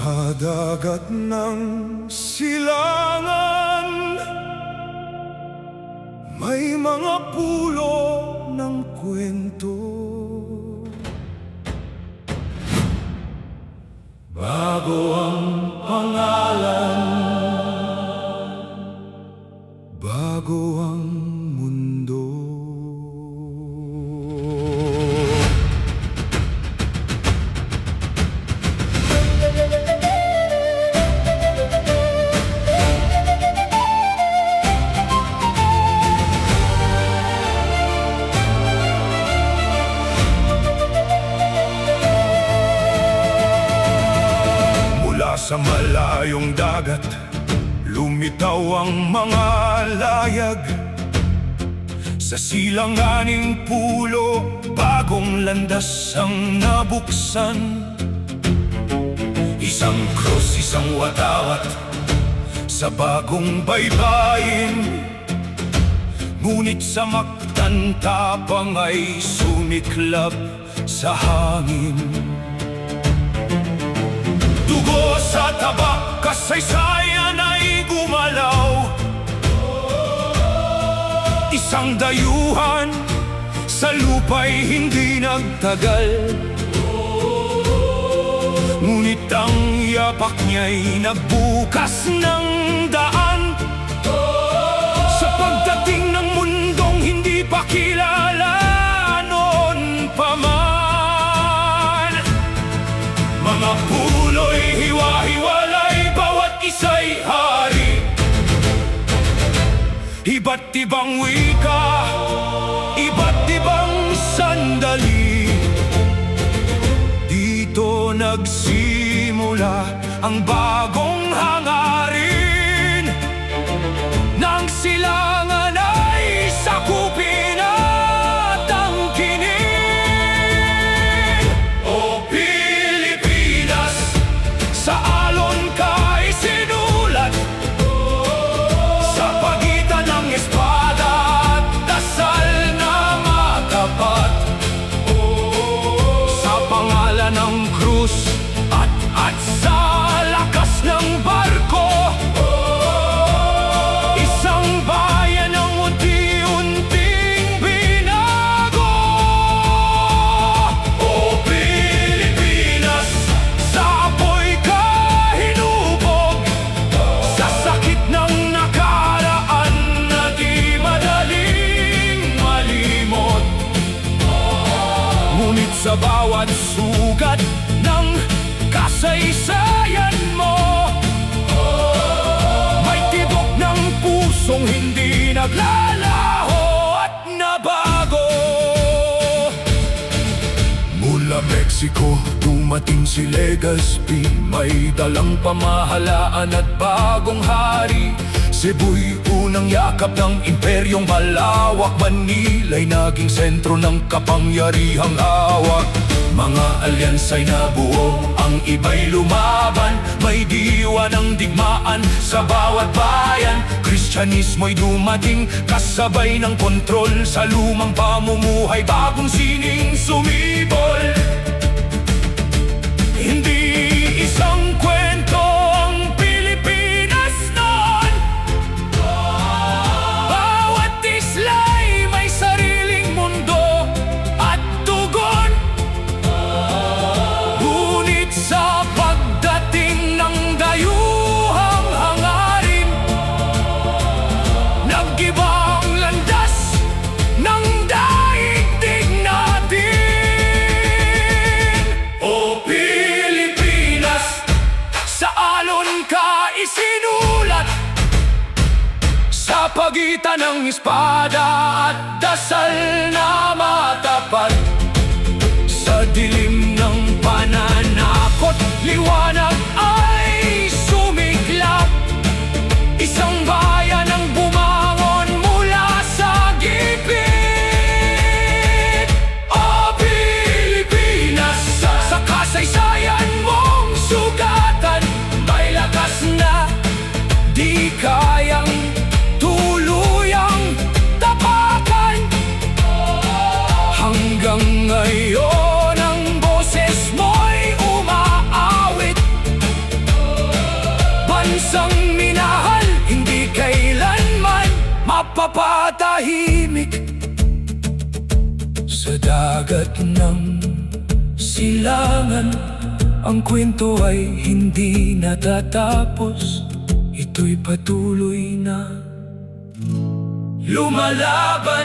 Sa dagat ng silangan, may mga pulo ng kwento. Bago ang pangalan, bago ang mundo. Sa malayong dagat, lumitaw ang mga layag. Sa silanganing pulo, bagong landas ang nabuksan. Isang krus, isang watawat sa bagong baybayin. Ngunit sa magtantapang ay sumiklab sa hangin. Dugo sa taba, kasaysayan ay gumalaw. Isang dayuhan sa lupa'y hindi nagtagal. Ngunit ang yapak niya'y nagbukas ng daan sa pagdating ng mundong hindi pa kilala noon pa man. Mga pulo'y hiwa-hiwalay, bawat isa'y hari. Iba't ibang wika, iba't ibang sandali. Dito nagsimula ang bagong hangarin. Nang silangan ay sakupin at angkinin. O Pilipinas, sa alon ka isinulat, sa pagitan ng espada at dasal na matapat. Sa pangalan ng krus at sa lakas ng barko, isang bayan ang unti-unting binago. O Pilipinas, sa apoy ka hinubog, sa sakit ng nakaraan na di madaling malimot. Ngunit sa bawat sugat ng kasaysayan mo, may tibok ng pusong hindi naglalaho at nabago. Mula Mexico, dumating si Legazpi, may dalang pamahalaan at bagong hari. Cebu'y unang yakap ng imperyong malawak. Manila'y naging sentro ng kapangyarihang hawak. Mga alyansa'y nabuo, ang iba'y lumaban. May diwa ng digmaan sa bawat bayan. Kristyanismo'y dumating, kasabay ng kontrol sa lumang pamumuhay. Bagong sining sumibol. Hindi isang kwento ang Pilipinas noon. Bawat isla'y may sariling mundo at tugon. Ngunit sa pagdating ng dayuhang hangarin, nag-iba ang landas ng daigdig natin. O Pilipinas, sa alon ka isinulat, sa pagitan ng espada at dasal na matapat. Sa dilim ng pananakot, liwanag ay sumiklap. Isang bayan ang bumangon mula sa gipit. O Pilipinas, sa kasaysayan mong sugatan, may lakas na di kayang tuluyang tapakan. Hanggang ngayon ang bansang minahal, hindi kailanman mapapatahimik. Sa dagat ng silangan, ang kwento ay hindi natatapos. Ito'y patuloy na lumalaban